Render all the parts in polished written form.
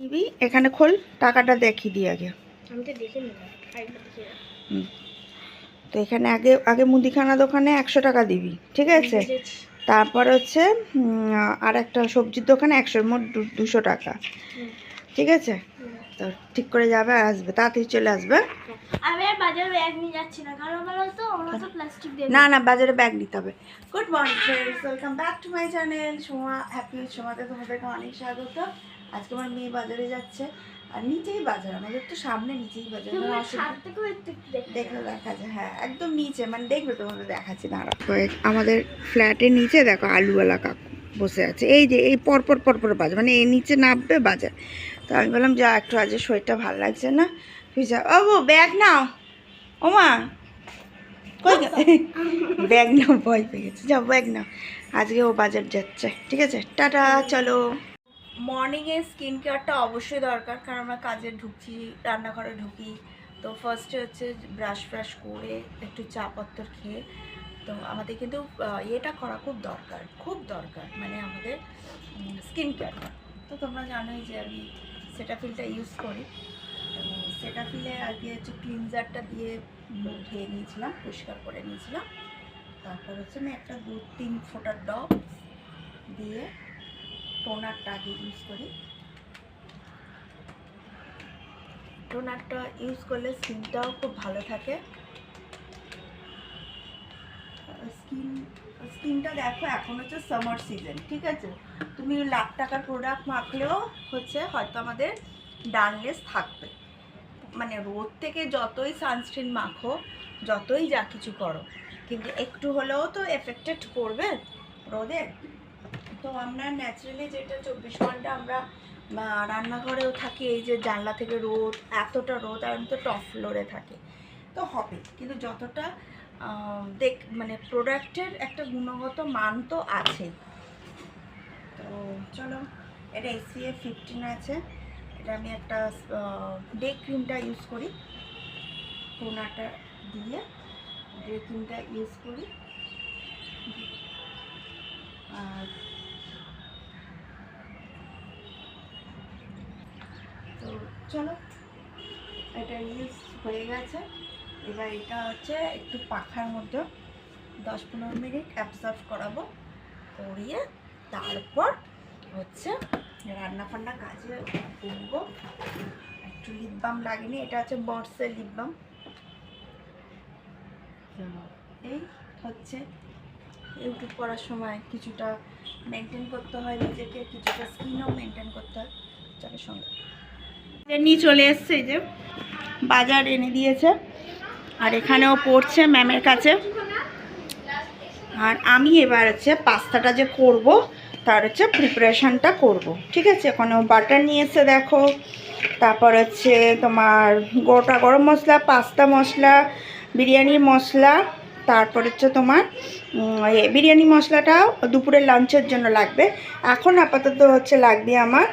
দিবি এখানে খোল, টাকাটা দেখিয়ে দিই আগে। আমি তো দেখে নিলাম, আরেকবার দেখে নাও। তো এখানে আগে আগে মুদিখানা দোকানে 100 টাকা দিবি, ঠিক আছে? তারপর হচ্ছে আর একটা সবজির দোকানে 100, মোট 200 টাকা, ঠিক আছে? তো ঠিক করে যাবে আর আসবে, তাড়াতাড়ি চলে আসবে। আমি আর বাজারে ব্যাগ নিয়ে যাচ্ছি না, কারণ বলো তো ওরা তো প্লাস্টিক দেবে। না না, বাজারে ব্যাগ নিতে হবে। Good morning friends, welcome back to my channel Soma happy with সোমাতে তোমাদেরকে অনেক স্বাগত। আজকে আমার মেয়ে বাজারে যাচ্ছে, আর নিচেই বাজার, আমাদের তো সামনে নিচেই বাজার, দেখলে দেখা যায়। হ্যাঁ একদম নিচে, মানে দেখবে তোমাদের দেখাচ্ছি দাঁড়া। আমাদের ফ্ল্যাটের নিচে দেখো আলুওয়ালা কাকু বসে আছে, এই যে এই পরপর পরপর বাজার, মানে এই নিচে নামবে বাজার। তো আমি বললাম যা, একটু আজ শরীরটা ভালো লাগছে না, তুই যা। ও ব্যাগ নাও, ও মা কই ব্যাগ নাও, ভয় পেয়ে গেছে, যাও ব্যাগ নাও। আজকে ও বাজার যাচ্ছে, ঠিক আছে? টাটা, চলো। মর্নিংয়ে স্কিন কেয়ারটা অবশ্যই দরকার, কারণ আমরা কাজে ঢুকছি, রান্নাঘরে ঢুকি। তো ফার্স্টে হচ্ছে ব্রাশ ফ্রাশ করে একটু চা পত্তর খেয়ে, তো আমাদের কিন্তু ইয়েটা করা খুব দরকার, মানে আমাদের স্কিন কেয়ারটা। তো তোমরা জানোই যে আমি সেটাফিলটা ইউজ করি। সেটাফিলে আগে হচ্ছে ক্লিনজারটা দিয়ে মুখ ধুয়ে নিয়েছিলাম, পরিষ্কার করে নিয়েছিলাম। তারপর হচ্ছে আমি একটা 2-3 ফোঁটা ডব দিয়ে টোনারটা আগে ইউজ করি। টোনারটা ইউজ করলে স্কিনটাও খুব ভালো থাকে। স্কিনটা দেখো, এখন হচ্ছে সামার সিজন, ঠিক আছে? তুমি লাখ টাকার প্রোডাক্ট মাখলেও হচ্ছে হয়তো আমাদের ডানলেস থাকবে, মানে রোদ থেকে যতই সানস্ক্রিন মাখো, যতই যা কিছু করো, কিন্তু একটু হলেও তো এফেক্টেড করবে রোদে। তো আমরা ন্যাচারালি যেটা 24 ঘন্টা আমরা রান্নাঘরেও থাকি, এই যে জানলা থেকে রোদ, এতটা রোদ, আর আমি তো টপ ফ্লোরে থাকি, তো হবে। কিন্তু যতটা মানে প্রোডাক্টের একটা গুণগত মান তো আছে। তো চলো, এটা SPF 15 আছে, এটা আমি একটা ডে ক্রিমটা ইউজ করি, টোনারটা দিয়ে ডে ক্রিমটা ইউজ করি। আর তো চলো, এটা ইউজ হয়ে গেছে। এবার এটা হচ্ছে একটু পাখার মধ্যে 10-15 মিনিট অ্যাবজর্ব করাবো, করিয়ে তারপর হচ্ছে রান্না ফান্না কাজে করবো। একটু লিপ বাম লাগেনি, এটা হচ্ছে বর্সের লিপ বাম। এই হচ্ছে ইউটিউব করার সময় কিছুটা মেনটেন করতে হয় নিজেকে, কিছুটা স্কিনও মেনটেন করতে হয়। চলো সঙ্গে নিয়ে চলে এসছে, এই যে বাজার এনে দিয়েছে, আর এখানেও পড়ছে ম্যামের কাছে। আর আমি এবার হচ্ছে পাস্তাটা যে করব তার হচ্ছে প্রিপারেশানটা করব, ঠিক আছে? ওখানেও বাটার নিয়ে এসে দেখো, তারপর হচ্ছে তোমার গোটা গরম মশলা, পাস্তা মশলা, বিরিয়ানি মশলা, তারপর হচ্ছে তোমার বিরিয়ানি মশলাটা দুপুরের লাঞ্চের জন্য লাগবে। এখন আপাতত হচ্ছে লাগবে আমার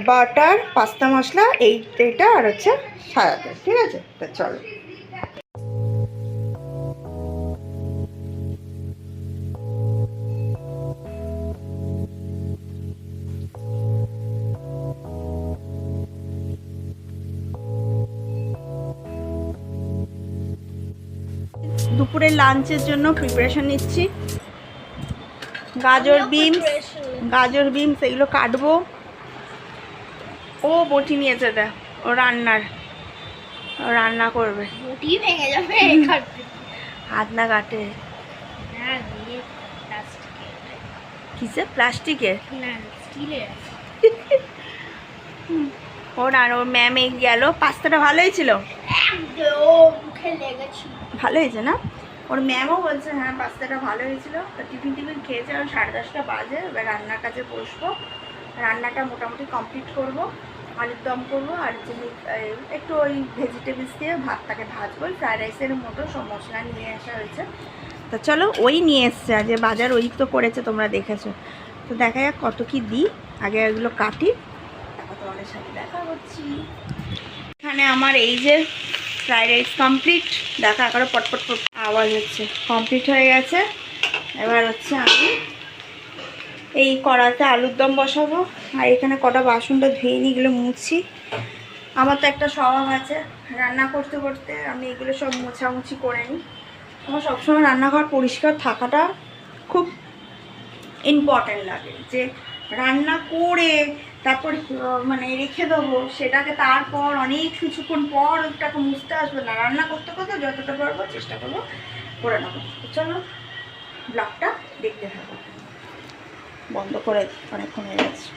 বাটার, পাস্তা মশলা, এইটা আর হচ্ছে সাদা তেল, ঠিক আছে? তা চলো। দুপুরের লাঞ্চের জন্য প্রিপারেশন নিচ্ছি। গাজর বিনস এগুলো কাটবো। ও বটি নিয়েছে, দেখ ও রান্না করবে, বটি ভেঙে যাবে হাত না কাটে। কিসে প্লাস্টিকের না, স্টিলের। ওর আর ওর ম্যাম এই গেল। পাস্তাটা ভালোই ছিল, ভালো হয়েছে না? ওর ম্যামও বলছে হ্যাঁ পাস্তাটা ভালো হয়েছিল। তো টিফিন খেয়েছে, আর 10:30 বাজে। এবার রান্নার কাজে বসবো, রান্নাটা মোটামুটি কমপ্লিট করব। আলুর দম করবো, আর একটু ওই ভেজিটেবলস দিয়ে ভাতটাকে ভাজবো, ফ্রায়েড রাইসের মতো সব মশলা নিয়ে আসা হয়েছে। তো চলো, ওই নিয়ে এসছে আজ বাজার, ওই তো করেছে, তোমরা দেখেছো। তো দেখা যাক কত কি দিই, আগে এগুলো কাটি, তারপর তোমাদের সাথে দেখা করছি। এখানে আমার এই যে ফ্রাইড রাইস কমপ্লিট, দেখা করে পটপট আওয়াজ হচ্ছে, কমপ্লিট হয়ে গেছে। এবার হচ্ছে আমি এই কড়াতে আলুর দম বসাবো। আর এখানে কটা বাসনটা ধুয়ে নিই, এগুলো মুছি। আমার তো একটা স্বভাব আছে, রান্না করতে করতে আমি এগুলো সব মোছামুছি করে নিই। আমার সবসময় রান্নাঘর পরিষ্কার থাকাটা খুব ইম্পর্ট্যান্ট লাগে, যে রান্না করে তারপর মানে রেখে দেবো সেটাকে, তারপর অনেক কিছুক্ষণ পর ওটাকে মুছতে আসবে না। রান্না করতে করতে যতটা পারবো চেষ্টা করবো করে নেবো। চলো ব্লগটা দেখতে থাকো। বন্ধ করে অনেকক্ষণ হয়ে গেছে।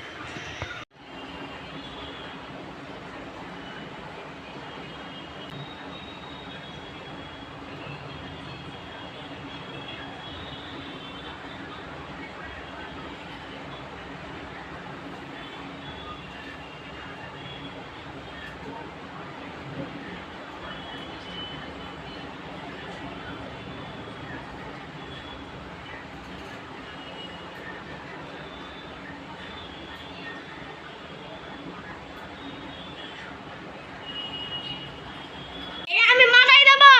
আমি মাথায় দেবো।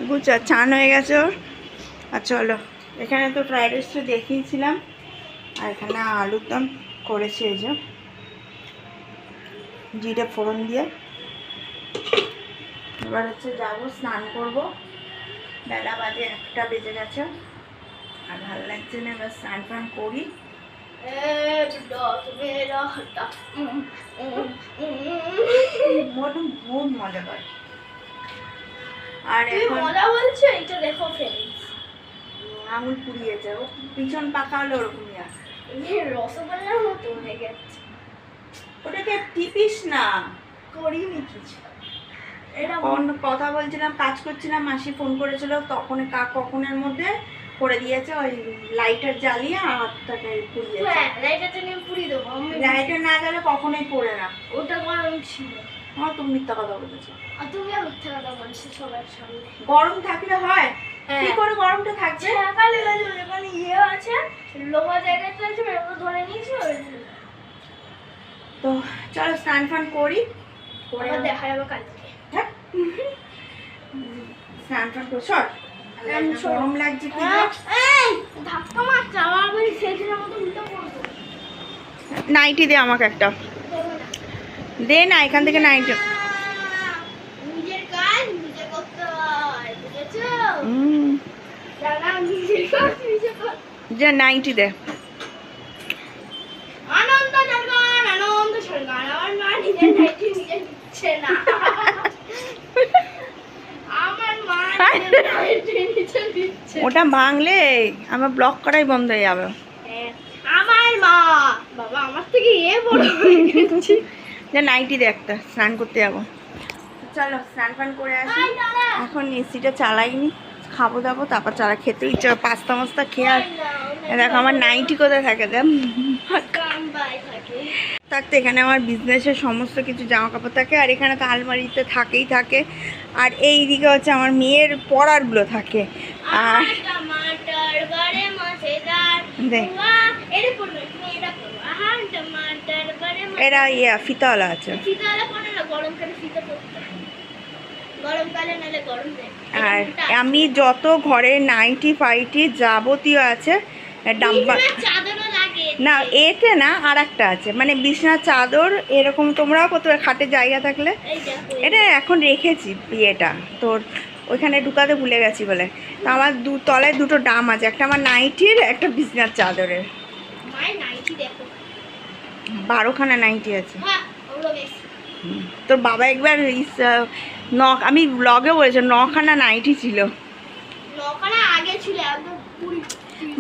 বুঝছো, চান হয়ে গেছে ওর। আর চলো, এখানে তো ফ্রাইড রাইসটা দেখিয়েছিলাম, আর এখানে আলুর দম করেছি এই যে জিরে ফোড়ন দিয়ে। এবার হচ্ছে যাবো স্নান করব, বেলা বাজে 1টা বেজে গেছে, আর ভালো লাগছে না। এবার স্নান টান করি। খুব মজা করে। আর এখন মজা বলছো, এটা দেখো ফ্রেন্ডস, আঙুল পুড়িয়েছে, ও পিছন পাকা হলে ওরকমই আছে। রসগোল্লার মতো হয়ে গেছে। ওটাকে টিপিস না, করিনি কিছু। এটা অন্য কথা বলছিলাম, কাজ করছিলাম, মাসি ফোন করেছিল, তখন কখনের মধ্যে করে দিয়েছে ওই লাইটার জ্বালিয়ে হাতটাকে পুড়িয়েছে। হ্যাঁ, লাইটারটা নিয়ে পুড়িয়ে দেবো। লাইটার না গেলে কখনোই পড়ে না। ওটা গরম ছিল। আমার তুমি মিথ্যা কথা বলেছো। আর তুমিও মিথ্যা কথা বলছো সবার সামনে। গরম থাকলে হয়, কি হ্যাঁ। করে গরমটা থাকছে? সকালে যখন ইয়ে আছে, লোহা জায়গাটা আছে, ওটা ধরে নিয়েছি। তো চলো স্নান ফান করি, করে আবার দেখা যাবে কালকে। হ্যাঁ স্নান ফান করি। সর, গরম লাগছে কি যে। এই ধাক্কা মারছে, আমার বলি সেদিনের মতো উল্টো পড়বো। নাইটি দে আমাকে একটা, দে না এখান থেকে নাইটি। নিজের কাজ নিজে করতে হয়, বুঝেছো? দাদা নিজের কাজ নিজে কর। যে নাইটি দে। আনন্দ সরকার, আনন্দ সরকার, আমার মা নিজের নাইটি নিজে দিচ্ছে না। আমার মা নিজের নাইটি নিজে দিচ্ছে। ওটা ভাঙলে আমার ব্লক করাই বন্ধ হয়ে যাবে। হ্যাঁ, আমার মা, বাবা আমার থেকে বড় হয়ে গেছে। যে নাইটি দে একটা, স্নান করতে যাবো। চলো স্নান ফান করে আসি। এখন এসিটা চালাইনি, খাবো দাবো তারপর চালা খেতে ইচ্ছা, পাস্তা মাস্তা খেয়ে। আর দেখো আমার নাইটি কোথায় থাকে, দেখ থাকতে এখানে আমার বিজনেসের সমস্ত কিছু জামা কাপড় থাকে, আর এখানে তো আলমারিতে থাকেই থাকে। আর এই দিকে হচ্ছে আমার মেয়ের পড়ারগুলো থাকে। আর এরা ফিতাওয়ালা আছে। আর আমি যত ঘরের নাইটি ফাইটি যাবতীয় আছে ডাব্বা, না এতে না আর একটা আছে, মানে বিছানার চাদর এরকম তোমরাও কত খাটে জায়গা থাকলে, এটা এখন রেখেছি বিয়েটা তোর ওইখানে ঢুকাতে ভুলে গেছি বলে। তো আমার তলায় দুটো ডাম আছে, একটা আমার নাইটির, একটা বিছানার চাদরের। 12খানা নাইটি আছে। তোর বাবা একবার আমি ব্লগে বলেছে 9খানা নাইটি ছিল,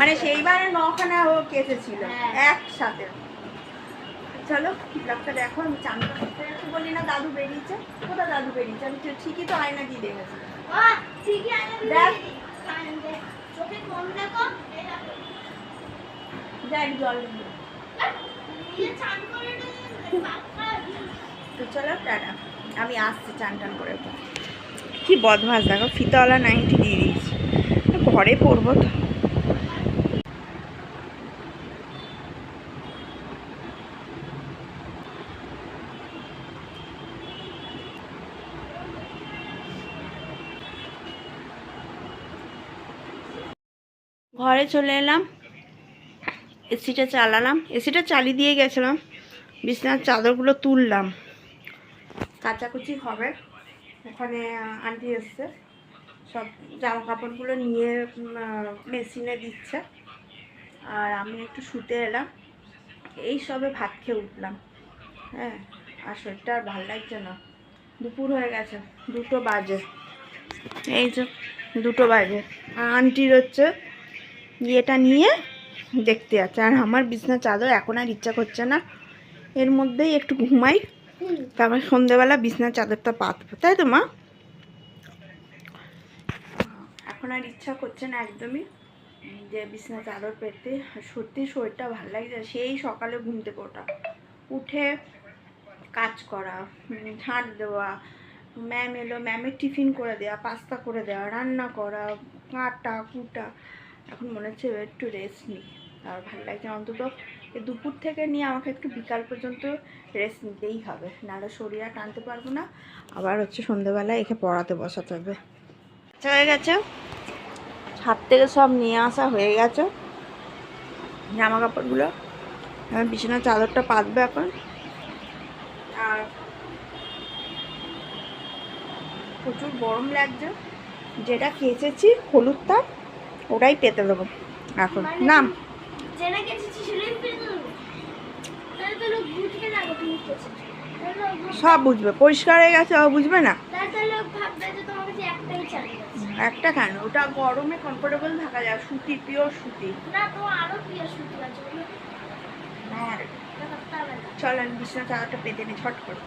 মানে সেইবারে 9খানা ও কেটেছিল একসাথে। চলো ব্লগটা দেখো। আমি চান করতে যাচ্ছি, বলি না দাদু বেরিয়েছে। কোথায় দাদু বেরিয়েছে? আমি ঠিকই তো আয়না দিয়ে দেখেছি। দেখ জল তো চলো টাটা, আমি আসছি চান টান করে। কি বদমাস দেখো, ফিতাওয়ালা নাইটি দিয়ে দিয়েছি, ঘরে পরবো তো। ঘরে চলে এলাম, এসিটা চালালাম, এসিটা চালিয়ে দিয়ে গেছিলাম, বিছানার চাদরগুলো তুললাম, কাচাকুচি হবে। ওখানে আন্টি এসছে, সব জামা কাপড়গুলো নিয়ে মেশিনে দিচ্ছে। আর আমি একটু শুতে এলাম, এই সবে ভাত খেয়ে উঠলাম। হ্যাঁ, আর শরীরটা আর ভালো লাগছে না। দুপুর হয়ে গেছে, 2টো বাজে, এই যে 2টো বাজে। আর আন্টির হচ্ছে ইয়েটা নিয়ে দেখতে যাচ্ছে। আর আমার বিছানার চাদর এখন আর ইচ্ছা করছে না, এর মধ্যেই একটু ঘুমাই, তারপর সন্ধেবেলা বিছানার চাদরটা পাতবো, তাই তো মা? এখন আর ইচ্ছা করছে না একদমই যে বিছানার চাদর পেতে। সত্যি শরীরটা ভালো লাগছে। সেই সকালে ঘুম থেকে ওঠা, উঠে কাজ করা, ঝাঁট দেওয়া, ম্যাম এলো, ম্যামের টিফিন করে দেওয়া, পাস্তা করে দেওয়া, রান্না করা, কাটা কুটা। এখন মনে হচ্ছে একটু রেস্ট নিই, আর ভালো লাগছে। অন্তত এই দুপুর থেকে নিয়ে আমাকে একটু বিকাল পর্যন্ত রেস্ট নিতেই হবে, নাহলে শরীর আর টানতে পারবো না। আবার হচ্ছে সন্ধ্যেবেলায় একে পড়াতে বসাতে হবে। হয়ে গেছে, ছাদ থেকে সব নিয়ে আসা হয়ে গেছে জামা কাপড়গুলো। আমি বিছানার চাদরটা পাতবো এখন। আর প্রচুর গরম লাগছে, যেটা কেচেছি হলুদ তাপ ওটাই পেতে দেবো এখন। নাম যেটা কেটেছি সেটাই পেয়ে দেবো, তাহলে তো লোক বুঝবে না গো তুমি কেটেছো। সব বুঝবে, পরিষ্কার হয়ে গেছে, ও বুঝবে না। তাহলে লোক ভাববে যে তোমার কাছে একটাই চালিয়ে গেছে। একটা কেন, ওটা গরমে কমফোর্টেবল থাকা যায়, সুতি, পিওর সুতি। না, তোমার আরো প্রিয় সুতি আছে, ওগুলো হ্যাঁ, এটা করতে হবে না। চল আমি বিছানার চাদরটা পেতে নিই ঝট করে।